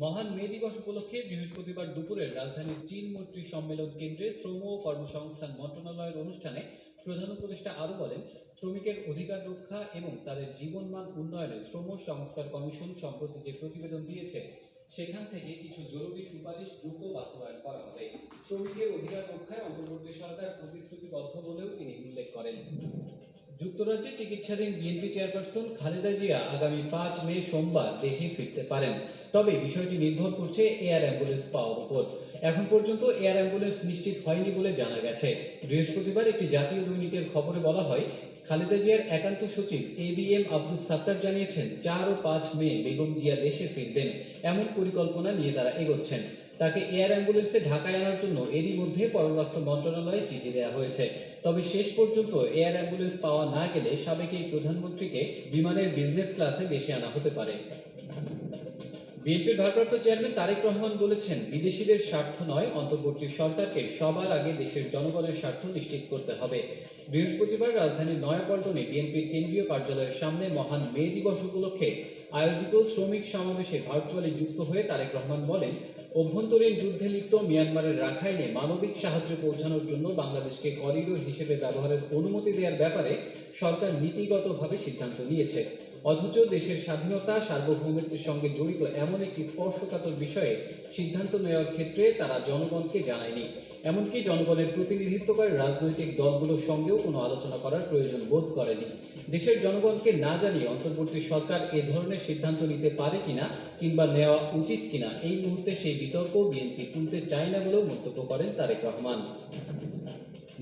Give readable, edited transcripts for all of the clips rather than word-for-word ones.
মহান মে দিবস উপলক্ষে বৃহস্পতিবার দুপুরে রাজধানীর চীন মৈত্রী সম্মেলন কেন্দ্রে শ্রম ও কর্মসংস্থান মন্ত্রণালয়ের অনুষ্ঠানে প্রধান উপদেষ্টা আরও বলেন, শ্রমিকের অধিকার রক্ষা এবং তাদের জীবনমান উন্নয়নে শ্রম সংস্কার কমিশন সম্প্রতি যে প্রতিবেদন দিয়েছে সেখান থেকে কিছু জরুরি সুপারিশ দ্রুত বাস্তবায়ন করা হবে। শ্রমিকের অধিকার রক্ষায় অন্তর্বর্তী সরকার প্রতিশ্রুতিবদ্ধ বলেও তিনি উল্লেখ করেন। যুক্তরাজ্যে চিকিৎসাধীন বিএনপি চেয়ারপারসন খালেদা জিয়া আগামী 5 মে সোমবার দেশে ফিরতে পারেন, তবে বিষয়টি নির্ভর করছে এয়ার অ্যাম্বুলেন্স পাওয়ার উপর। এখন পর্যন্ত এয়ার অ্যাম্বুলেন্স নিশ্চিত হয়নি বলে জানা গেছে। বৃহস্পতিবার একটি জাতীয় দৈনিকের খবরে বলা হয়, খালেদা জিয়ার একান্ত সচিব ABM আব্দুস সাত্তার জানিয়েছেন 4 ও 5 মে বেগম জিয়া দেশে ফিরবেন, এমন পরিকল্পনা নিয়ে তারা এগোচ্ছেন। তাকে এয়ার অ্যাম্বুলেন্সে ঢাকায় আনার জন্য এরই মধ্যে পররাষ্ট্র মন্ত্রণালয়ে চিঠি দেওয়া হয়েছে। তবে শেষ পর্যন্ত এয়ার অ্যাম্বুলেন্স পাওয়া না গেলে সাবেক এই প্রধানমন্ত্রীকে বিমানের বিজনেস ক্লাসে দেশে আনা হতে পারে। বিএনপির ভারপ্রাপ্ত চেয়ারম্যান তারেক রহমান বলেছেন, বিদেশিদের স্বার্থ নয়, অন্তর্বর্তী সরকারকে সবার আগে দেশের জনগণের স্বার্থ নিশ্চিত করতে হবে। বৃহস্পতিবার রাজধানীর নয়াপল্টনে বিএনপির কেন্দ্রীয় কার্যালয়ের সামনে মহান মে দিবস উপলক্ষে আয়োজিত শ্রমিক সমাবেশে ভার্চুয়ালি যুক্ত হয়ে তারেক রহমান বলেন, অভ্যন্তরীণ যুদ্ধে লিপ্ত মিয়ানমারের রাখাইনে মানবিক সাহায্য পৌঁছানোর জন্য বাংলাদেশকে করিডোর হিসেবে ব্যবহারের অনুমতি দেওয়ার ব্যাপারে সরকার নীতিগতভাবে সিদ্ধান্ত নিয়েছে। অথচ দেশের স্বাধীনতা সার্বভৌমত্বের সঙ্গে জড়িত এমন একটি স্পর্শকাতর বিষয়ে সিদ্ধান্ত নেওয়ার ক্ষেত্রে তারা জনগণকে জানায়নি, এমনকি জনগণের প্রতিনিধিত্বকারী রাজনৈতিক দলগুলোর সঙ্গেও কোনো আলোচনা করার প্রয়োজন বোধ করেনি। দেশের জনগণকে না জানিয়ে অন্তর্বর্তী সরকার এ ধরনের সিদ্ধান্ত নিতে পারে কিনা কিংবা নেওয়া উচিত কিনা এই মুহূর্তে সেই বিতর্ক বিএনপি তুলতে চায় না বলেও মন্তব্য করেন তারেক রহমান।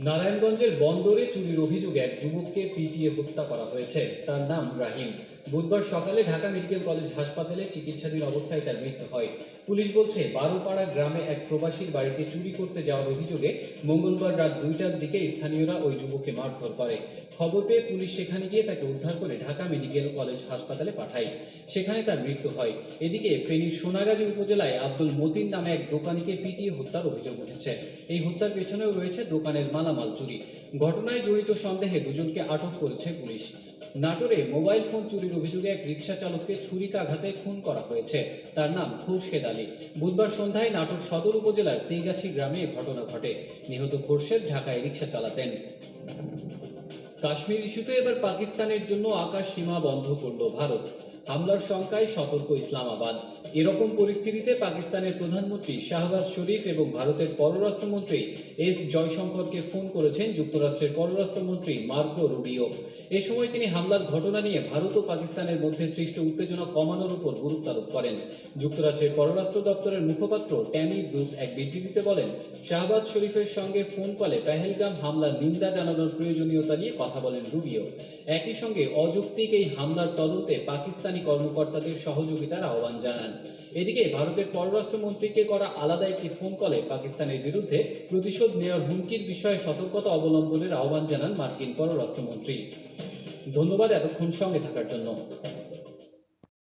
নারায়ণগঞ্জের বন্দরে চুরির অভিযোগে এক যুবককে পিটিয়ে হত্যা করা হয়েছে। তার নাম রাহিম। বুধবার সকালে ঢাকা মেডিকেল কলেজ হাসপাতালে চিকিৎসাধীন অবস্থায় তার মৃত্যু হয়। পুলিশ বলছে, বারোপাড়া গ্রামে এক প্রবাসীর বাড়িতে চুরি করতে যাওয়ার অভিযোগে মঙ্গলবার রাত 2টার দিকে স্থানীয়রা ওই যুবককে মারধর করে। খবর পেয়ে পুলিশ সেখানে গিয়ে তাকে উদ্ধার করে ঢাকা মেডিকেল কলেজ হাসপাতালে পাঠায়। সেখানে তার মৃত্যু হয়। এদিকে ফেনীর সোনাগাজী উপজেলায় আব্দুল মতিন নামে এক দোকানিকে পিটিয়ে হত্যার অভিযোগ উঠেছে। এই হত্যার পেছনেও রয়েছে দোকানের মালামাল চুরি। ঘটনায় জড়িত সন্দেহে দুজনকে আটক করেছে পুলিশ। নাটোরে মোবাইল ফোন চুরির অভিযোগে এক রিকশা চালককে ছুরিকাঘাতে খুন করা হয়েছে। তার নাম খোরশেদ আলী। বুধবার সন্ধ্যায় নাটোর সদর উপজেলার তেইগাছি গ্রামে এ ঘটনা ঘটে। নিহত খোরশেদ ঢাকায় রিকশা চালাতেন। কাশ্মীর ইস্যুতে এবার পাকিস্তানের জন্য আকাশ সীমা বন্ধ করল ভারত। হামলার শঙ্কায় সতর্ক ইসলামাবাদ। এরকম পরিস্থিতিতে পাকিস্তানের প্রধানমন্ত্রী শাহবাজ শরীফ এবং ভারতের পররাষ্ট্রমন্ত্রী এস জয়শঙ্করকে ফোন করেছেন যুক্তরাষ্ট্রের পররাষ্ট্রমন্ত্রী মার্কো রুবিও। এ সময় তিনি হামলার ঘটনা নিয়ে ভারত ও পাকিস্তানের মধ্যে সৃষ্ট উত্তেজনা কমানোর উপর গুরুত্ব আরোপ করেন। যুক্তরাষ্ট্রের পররাষ্ট্র দপ্তরের মুখপাত্র ট্যামি ব্রুস এক বিবৃতিতে বলেন, শাহবাজ শরীফের সঙ্গে ফোন কলে পেহেলগাম হামলার নিন্দা জানানোর প্রয়োজনীয়তা নিয়ে কথা বলেন রুবিও। একই সঙ্গে অযৌক্তিক এই হামলার তদন্তে পাকিস্তানি কর্মকর্তাদের সহযোগিতার আহ্বান জানান। এদিকে ভারতের পররাষ্ট্রমন্ত্রীকে করা আলাদা একটি ফোন কলে পাকিস্তানের বিরুদ্ধে প্রতিশোধ নেওয়ার হুমকির বিষয়ে সতর্কতা অবলম্বনের আহ্বান জানান মার্কিন পররাষ্ট্রমন্ত্রী। ধন্যবাদ এতক্ষণ সঙ্গে থাকার জন্য।